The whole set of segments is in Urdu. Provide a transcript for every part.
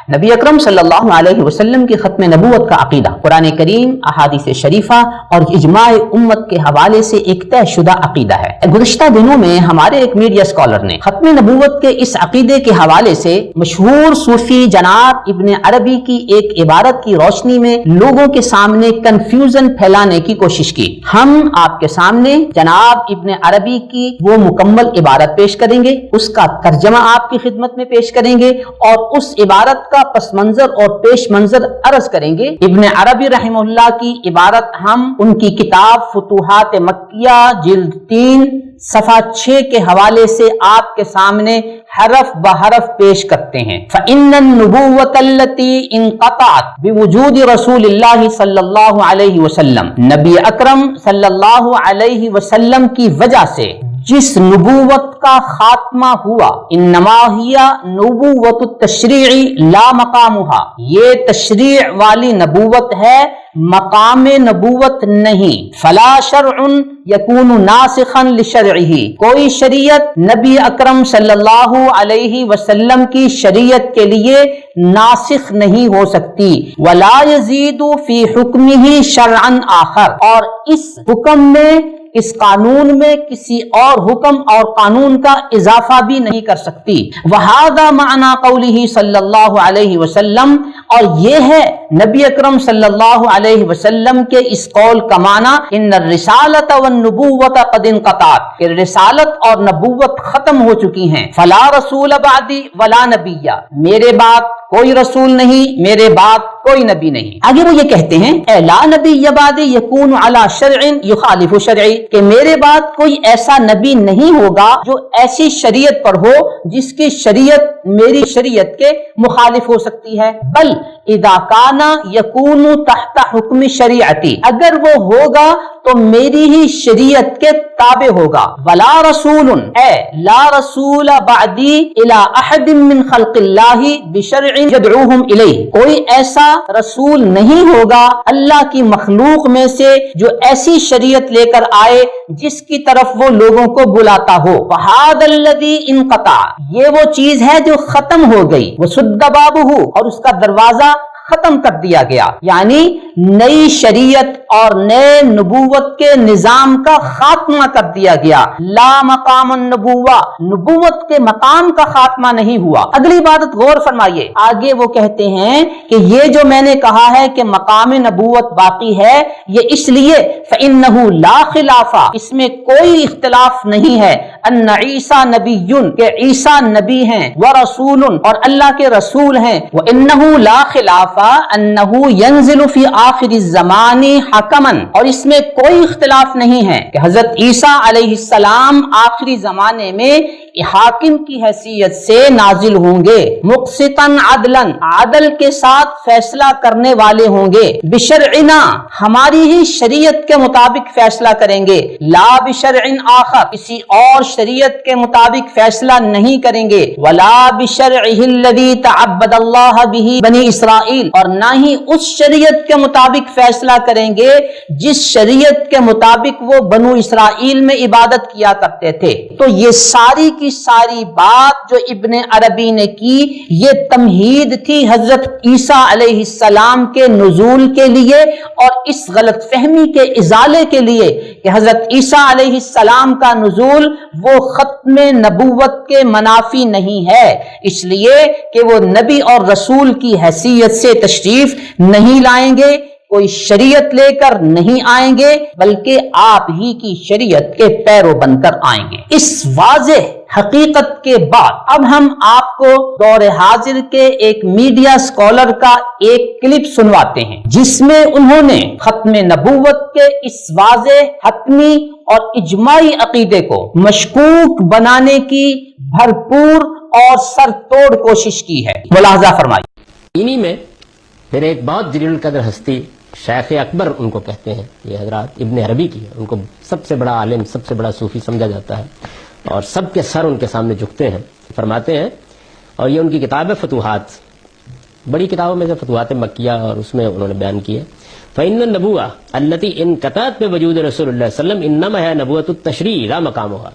نبی اکرم صلی اللہ علیہ وسلم کی ختم نبوت کا عقیدہ قرآن کریم، احادیث شریفہ اور اجماع امت کے حوالے سے ایک طے شدہ عقیدہ ہے۔ گزشتہ دنوں میں ہمارے ایک میڈیا اسکالر نے ختم نبوت کے اس عقیدے کے حوالے سے مشہور صوفی جناب ابن عربی کی ایک عبارت کی روشنی میں لوگوں کے سامنے کنفیوژن پھیلانے کی کوشش کی۔ ہم آپ کے سامنے جناب ابن عربی کی وہ مکمل عبارت پیش کریں گے، اس کا ترجمہ آپ کی خدمت میں پیش کریں گے اور اس عبارت کا پس منظر اور پیش منظر عرض کریں گے۔ ابن عربی رحمہ اللہ کی عبارت ہم ان کی کتاب فتوحات مکیہ جلد 3 صفحہ 6 کے حوالے سے آپ کے سامنے حرف بحرف پیش کرتے ہیں۔ فَإِنَّ النُّبُوَّةَ الَّتِي انقطعت بوجود رسول اللہ صلی اللہ علیہ وسلم، نبی اکرم صلی اللہ علیہ وسلم کی وجہ سے جس نبوت کا خاتمہ ہوا، انما ہی نبوت التشریع لا مقامها، یہ تشریع والی نبوت ہے، مقام نبوت نہیں۔ فلا شرع یکون ناسخا لشرعہ، کوئی شریعت نبی اکرم صلی اللہ علیہ وسلم کی شریعت کے لیے ناسخ نہیں ہو سکتی۔ ولا یزید فی حکمہ شرعا آخر، اور اس حکم میں، اس قانون میں کسی اور حکم اور قانون کا اضافہ بھی نہیں کر سکتی۔ وَهَذَا مَعْنَى قَوْلِهِ صلی اللہ علیہ وسلم، اور یہ ہے نبی اکرم صلی اللہ علیہ وسلم کے اس قول کا معنی، ان الرسالۃ والنبوۃ قد انقطعت، کہ رسالت اور نبوت ختم ہو چکی ہیں۔ فلا رسول بعدی ولا نبی، میرے بعد کوئی رسول نہیں، میرے بعد کوئی نبی نہیں۔ آگے وہ یہ کہتے ہیں، اے لا نبی بعدی یکون علی شرع یخالف شرعی، کہ میرے بعد کوئی ایسا نبی نہیں ہوگا جو ایسی شریعت پر ہو جس کی شریعت میری شریعت کے مخالف ہو سکتی ہے۔ بل اذا کان یکون تحت حکم شریعتی، اگر وہ ہوگا تو میری ہی شریعت کے تابع ہوگا۔ ولا رسول، اے لا رسول بعدی الی احد من خلق اللہ بشرع یدعوہم الیہ، کوئی ایسا رسول نہیں ہوگا اللہ کی مخلوق میں سے جو ایسی شریعت لے کر آئے جس کی طرف وہ لوگوں کو بلاتا ہو۔ وَهَذَا الَّذِي انقطع، یہ وہ چیز ہے جو ختم ہو گئی۔ وَسُدَّ بَابُهُ، اور اس کا دروازہ ختم کر دیا گیا، یعنی نئی شریعت اور نئے نبوت کے نظام کا خاتمہ کر دیا گیا۔ لا مقام النبوہ، نبوت کے مقام کا خاتمہ نہیں ہوا۔ اگلی بات غور فرمائیے، آگے وہ کہتے ہیں کہ یہ جو میں نے کہا ہے کہ مقام نبوت باقی ہے، یہ اس لیے فإنہ لا خلاف، اس میں کوئی اختلاف نہیں ہے، ان عیسیٰ نبی، کہ عیسیٰ نبی ہیں، ورسول، اور اللہ کے رسول ہیں، وانہ لا خلاف انہ ینزل فی آخر الزمان حکما، اور اس میں کوئی اختلاف نہیں ہے کہ حضرت عیسیٰ علیہ السلام آخری زمانے میں حاکم کی حیثیت سے نازل ہوں گے، مقسطا عدلا، عدل کے ساتھ فیصلہ کرنے والے ہوں گے، بشرعنا، ہماری ہی شریعت کے مطابق فیصلہ کریں گے، لا بشرع آخر، کسی اور شریعت کے مطابق فیصلہ نہیں کریں گے، ولا بشرعہ الذی تعبد اللہ بہ بنی اسرائیل، اور نہ ہی اس شریعت کے مطابق فیصلہ کریں گے جس شریعت کے مطابق وہ بنو اسرائیل میں عبادت کیا کرتے تھے۔ تو یہ ساری کی ساری بات جو ابن عربی نے کی، یہ تمہید تھی حضرت عیسیٰ علیہ السلام کے نزول کے لیے اور اس غلط فہمی کے ازالے کے لیے کہ حضرت عیسیٰ علیہ السلام کا نزول وہ ختم نبوت کے منافی نہیں ہے، اس لیے کہ وہ نبی اور رسول کی حیثیت سے تشریف نہیں لائیں گے، کوئی شریعت لے کر نہیں آئیں گے، بلکہ آپ ہی کی شریعت کے پیرو بن کر آئیں گے۔ اس واضح حقیقت کے بعد اب ہم آپ کو دور حاضر کے ایک میڈیا اسکالر کا ایک کلپ سنواتے ہیں جس میں انہوں نے ختم نبوت کے اس واضح، حتمی اور اجماعی عقیدے کو مشکوک بنانے کی بھرپور اور سر توڑ کوشش کی ہے۔ ملاحظہ فرمائیے۔ انہی میں پھر ایک بہت جلیل القدر ہستی، شیخ اکبر ان کو کہتے ہیں، یہ حضرات ابن عربی کی ہے، ان کو سب سے بڑا عالم، سب سے بڑا صوفی سمجھا جاتا ہے اور سب کے سر ان کے سامنے جھکتے ہیں۔ فرماتے ہیں، اور یہ ان کی کتاب ہے فتوحات، بڑی کتابوں میں سے فتوحات مکیہ، اور اس میں انہوں نے بیان کی ہے، فإن النبوة التي انقطعت بوجود رسول اللہ صلی اللہ علیہ وسلم انما ہے نبوت التشریع لا مقامها،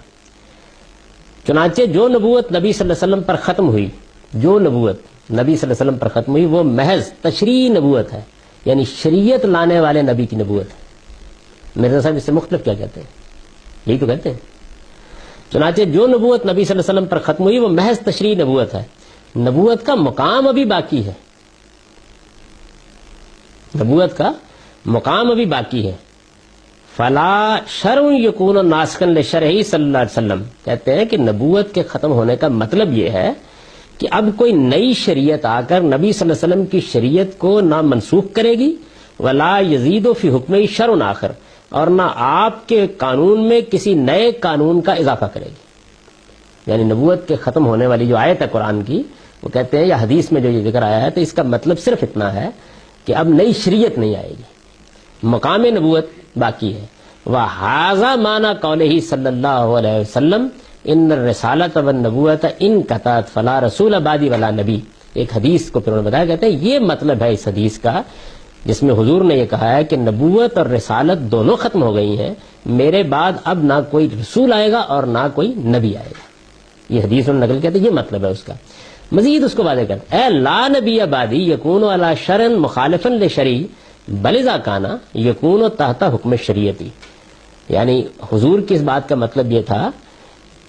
چنانچہ جو نبوت نبی صلی اللہ علیہ وسلم پر ختم ہوئی، جو نبوت نبی صلی اللہ علیہ وسلم پر ختم ہوئی وہ محض تشریع نبوت ہے، یعنی شریعت لانے والے نبی کی نبوت ہے۔ مرزا صاحب اس سے مختلف کیا کہتے ہیں؟ یہی تو کہتے ہیں۔ چنانچہ جو نبوت نبی صلی اللہ علیہ وسلم پر ختم ہوئی وہ محض تشریع نبوت ہے، نبوت کا مقام ابھی باقی ہے، نبوت کا مقام ابھی باقی ہے۔ فلا شرع یکون ناسخا لشرعہ صلی اللہ علیہ وسلم، کہتے ہیں کہ نبوت کے ختم ہونے کا مطلب یہ ہے کہ اب کوئی نئی شریعت آ کر نبی صلی اللہ علیہ وسلم کی شریعت کو نہ منسوخ کرے گی، ولا یزید فی حکمہ شرع آخر، اور نہ آپ کے قانون میں کسی نئے قانون کا اضافہ کرے گی۔ یعنی نبوت کے ختم ہونے والی جو آیت ہے قرآن کی، وہ کہتے ہیں یا حدیث میں جو یہ ذکر آیا ہے تو اس کا مطلب صرف اتنا ہے کہ اب نئی شریعت نہیں آئے گی، مقام نبوت باقی ہے۔ وَهَذَا مَعْنَى قَوْلِهِ صلی اللہ علیہ وسلم ان الرسالۃ والنبوۃ انقطعت فلا رسول بعدی ولا نبی۔ ایک حدیث کو پھر انہوں نے بتایا، کہتے ہیں یہ مطلب ہے اس حدیث کا جس میں حضور نے یہ کہا ہے کہ نبوت اور رسالت دونوں ختم ہو گئی ہیں، میرے بعد اب نہ کوئی رسول آئے گا اور نہ کوئی نبی آئے گا۔ یہ حدیث انہوں نے نقل کیا تھا، یہ مطلب ہے اس کا۔ مزید اس کو واضح کرتے اے لا نبی بعدی یکون علی شرع مخالفا لشرعی بل اذا کان یکون تحت حکم شریعتی، یعنی حضور کی اس بات کا مطلب یہ تھا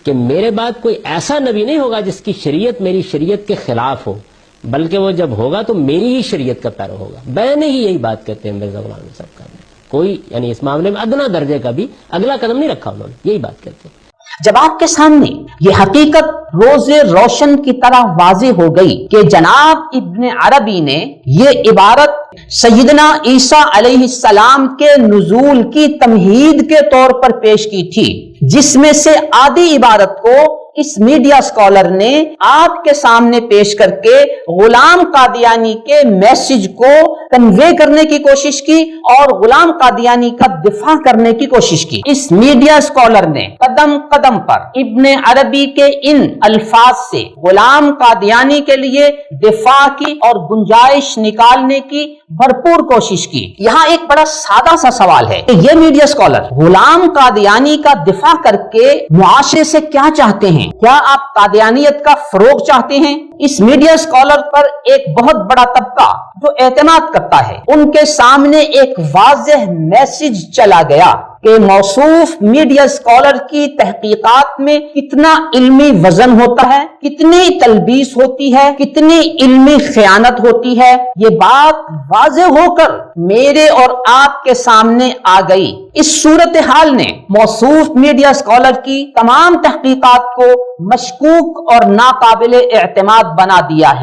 کہ میرے بعد کوئی ایسا نبی نہیں ہوگا جس کی شریعت میری شریعت کے خلاف ہو، بلکہ وہ جب ہوگا تو میری ہی شریعت کا پیرو ہوگا۔ بین ہی یہی بات کہتے ہیں مرزا غلام احمد صاحب کا، کوئی یعنی اس معاملے میں ادنا درجے کا بھی اگلا قدم نہیں رکھا انہوں نے، یہی بات کہتے ہیں۔ جب آپ کے سامنے یہ حقیقت روز روشن کی طرح واضح ہو گئی کہ جناب ابن عربی نے یہ عبارت سیدنا عیسیٰ علیہ السلام کے نزول کی تمہید کے طور پر پیش کی تھی، جس میں سے آدھی عبارت کو اس میڈیا اسکالر نے آپ کے سامنے پیش کر کے غلام قادیانی کے میسج کو کنوے کرنے کی کوشش کی اور غلام قادیانی کا دفاع کرنے کی کوشش کی، اس میڈیا اسکالر نے قدم قدم پر ابن عربی کے ان الفاظ سے غلام قادیانی کے لیے دفاع کی اور گنجائش نکالنے کی بھرپور کوشش کی۔ یہاں ایک بڑا سادہ سا سوال ہے کہ یہ میڈیا اسکالر غلام قادیانی کا دفاع کر کے معاشرے سے کیا چاہتے ہیں؟ کیا آپ قادیانیت کا فروغ چاہتے ہیں؟ اس میڈیا اسکالر پر ایک بہت بڑا طبقہ جو اعتماد کرتا ہے، ان کے سامنے ایک واضح میسج چلا گیا کہ موصوف میڈیا اسکالر کی تحقیقات میں کتنا علمی وزن ہوتا ہے، کتنی تلبیس ہوتی ہے، کتنی علمی خیانت ہوتی ہے۔ یہ بات واضح ہو کر میرے اور آپ کے سامنے آ گئی۔ اس صورتحال نے موصوف میڈیا اسکالر کی تمام تحقیقات کو مشکوک اور ناقابل اعتماد بنا دیا ہے۔